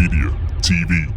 Media TV.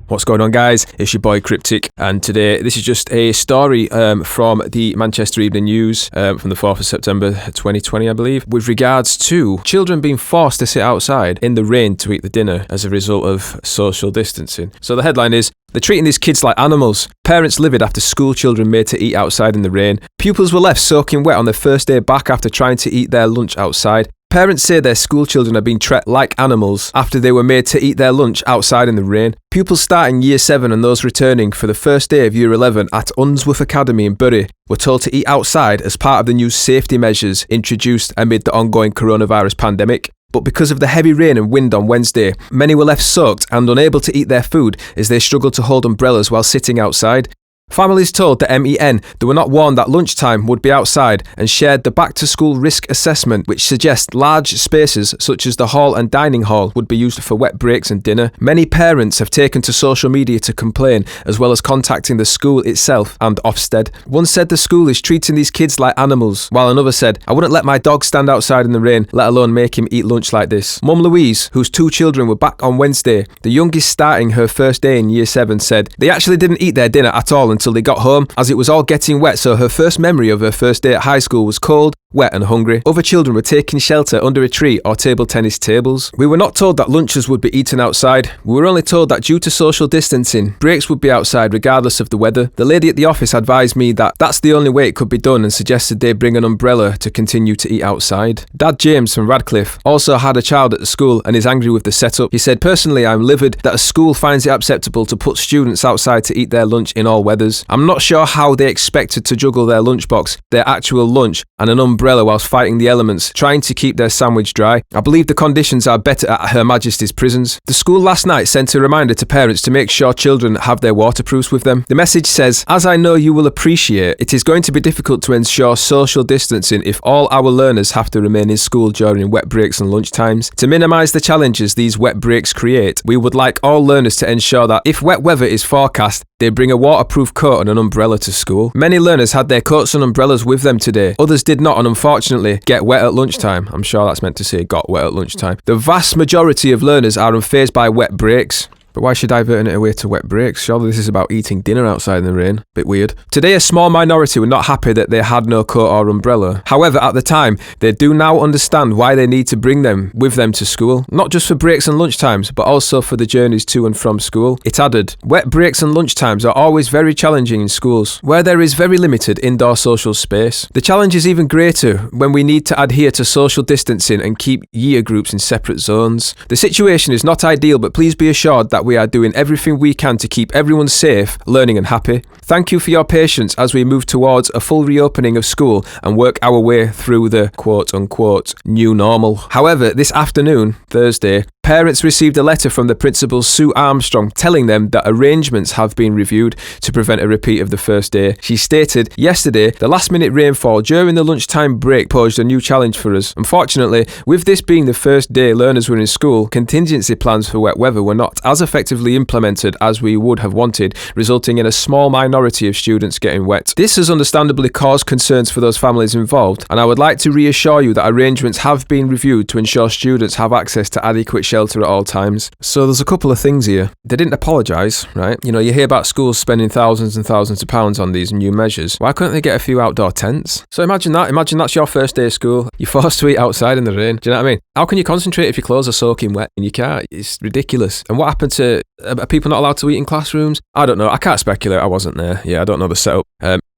What's going on, guys? It's your boy Cryptic, and today this is just a story from the Manchester Evening News from the 4th of September 2020, I believe, with regards to children being forced to sit outside in the rain to eat the dinner as a result of social distancing. So the headline is, "They're treating these kids like animals. Parents livid after school children made to eat outside in the rain. Pupils were left soaking wet on their first day back after trying to eat their lunch outside. Parents say their school children are being treated like animals after they were made to eat their lunch outside in the rain. Pupils starting Year 7 and those returning for the first day of Year 11 at Unsworth Academy in Bury were told to eat outside as part of the new safety measures introduced amid the ongoing coronavirus pandemic. But because of the heavy rain and wind on Wednesday, many were left soaked and unable to eat their food as they struggled to hold umbrellas while sitting outside. Families told the MEN they were not warned that lunchtime would be outside and shared the back-to-school risk assessment, which suggests large spaces such as the hall and dining hall would be used for wet breaks and dinner. Many parents have taken to social media to complain, as well as contacting the school itself and Ofsted. One said the school is treating these kids like animals, while another said, "I wouldn't let my dog stand outside in the rain, let alone make him eat lunch like this." Mum Louise, whose 2 children were back on Wednesday, the youngest starting her first day in Year 7, said, "They actually didn't eat their dinner at all until they got home, as it was all getting wet, so her first memory of her first day at high school was cold, wet and hungry. Other children were taking shelter under a tree or table tennis tables. We were not told that lunches would be eaten outside. We were only told that due to social distancing, breaks would be outside regardless of the weather. The lady at the office advised me that that's the only way it could be done and suggested they bring an umbrella to continue to eat outside." Dad James from Radcliffe also had a child at the school and is angry with the setup. He said, "Personally, I'm livid that a school finds it acceptable to put students outside to eat their lunch in all weathers. I'm not sure how they expected to juggle their lunchbox, their actual lunch, and an umbrella whilst fighting the elements, trying to keep their sandwich dry. I believe the conditions are better at Her Majesty's prisons." The school last night sent a reminder to parents to make sure children have their waterproofs with them. The message says, "As I know you will appreciate, it is going to be difficult to ensure social distancing if all our learners have to remain in school during wet breaks and lunch times. To minimise the challenges these wet breaks create, we would like all learners to ensure that if wet weather is forecast, they bring a waterproof coat and an umbrella to school." Many learners had their coats and umbrellas with them today. Others did not and unfortunately get wet at lunchtime. I'm sure that's meant to say got wet at lunchtime. The vast majority of learners are unfazed by wet breaks. But why should diverting it away to wet breaks? Surely this is about eating dinner outside in the rain. Bit weird. Today, a small minority were not happy that they had no coat or umbrella. However, at the time, they do now understand why they need to bring them with them to school. Not just for breaks and lunchtimes, but also for the journeys to and from school. It added, "Wet breaks and lunchtimes are always very challenging in schools, where there is very limited indoor social space. The challenge is even greater when we need to adhere to social distancing and keep year groups in separate zones. The situation is not ideal, but please be assured that we are doing everything we can to keep everyone safe, learning and happy. Thank you for your patience as we move towards a full reopening of school and work our way through the quote-unquote new normal." However, this afternoon, Thursday, parents received a letter from the principal, Sue Armstrong, telling them that arrangements have been reviewed to prevent a repeat of the first day. She stated, "Yesterday, the last-minute rainfall during the lunchtime break posed a new challenge for us. Unfortunately, with this being the first day learners were in school, contingency plans for wet weather were not as effectively implemented as we would have wanted, resulting in a small minority of students getting wet. This has understandably caused concerns for those families involved, and I would like to reassure you that arrangements have been reviewed to ensure students have access to adequate shelter at all times." So there's a couple of things here. They didn't apologise, right? You know, you hear about schools spending thousands and thousands of pounds on these new measures. Why couldn't they get a few outdoor tents? So imagine that. Imagine that's your first day of school. You're forced to eat outside in the rain. Do you know what I mean? How can you concentrate if your clothes are soaking wet? And you can't. It's ridiculous. And what happened to... Are people not allowed to eat in classrooms? I don't know. I can't speculate. I wasn't there. Yeah, I don't know the setup.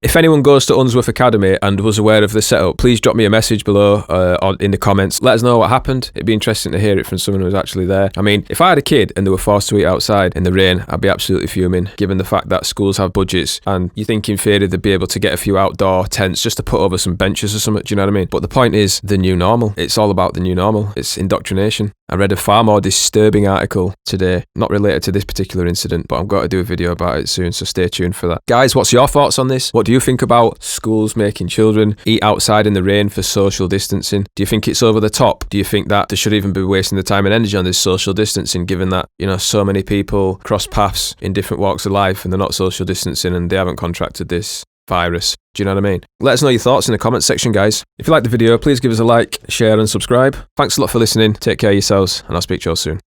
If anyone goes to Unsworth Academy and was aware of the setup, please drop me a message below or in the comments. Let us know what happened. It'd be interesting to hear it from someone who was actually there. I mean, if I had a kid and they were forced to eat outside in the rain, I'd be absolutely fuming, given the fact that schools have budgets and you think in theory they'd be able to get a few outdoor tents just to put over some benches or something. Do you know what I mean? But the point is the new normal. It's all about the new normal. It's indoctrination. I read a far more disturbing article today, not related to this particular incident, but I've got to do a video about it soon, so stay tuned for that. Guys, what's your thoughts on this? What do you think about schools making children eat outside in the rain for social distancing? Do you think it's over the top? Do you think that they should even be wasting the time and energy on this social distancing, given that, you know, so many people cross paths in different walks of life and they're not social distancing and they haven't contracted this virus? Do you know what I mean? Let us know your thoughts in the comments section, guys. If you like the video, please give us a like, share and subscribe. Thanks a lot for listening. Take care of yourselves and I'll speak to you all soon.